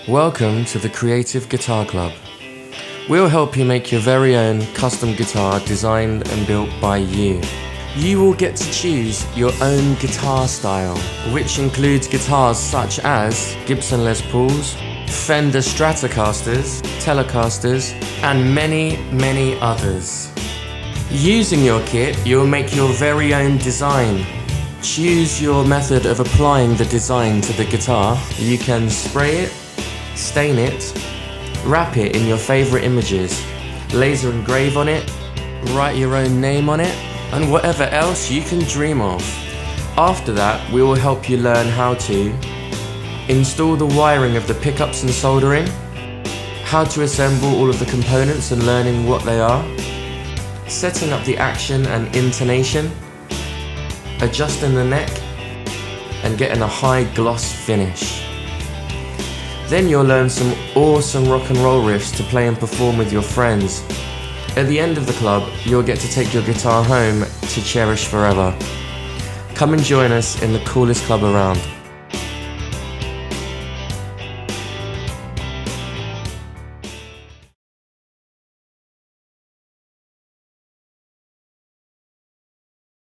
Welcome to the Creative Guitar Club. We'll help you make your very own custom guitar designed and built by you. You will get to choose your own guitar style, which includes guitars such as Gibson Les Pauls, Fender Stratocasters, Telecasters, and many others. Using your kit, you'll make your very own design. Choose your method of applying the design to the guitar. You can spray it, stain it, wrap it in your favorite images, laser engrave on it, write your own name on it, and whatever else you can dream of. After that, we will help you learn how to install the wiring of the pickups and soldering, how to assemble all of the components and learning what they are, setting up the action and intonation, adjusting the neck, and getting a high gloss finish. Then you'll learn some awesome rock and roll riffs to play and perform with your friends. At the end of the club, you'll get to take your guitar home to cherish forever. Come and join us in the coolest club around.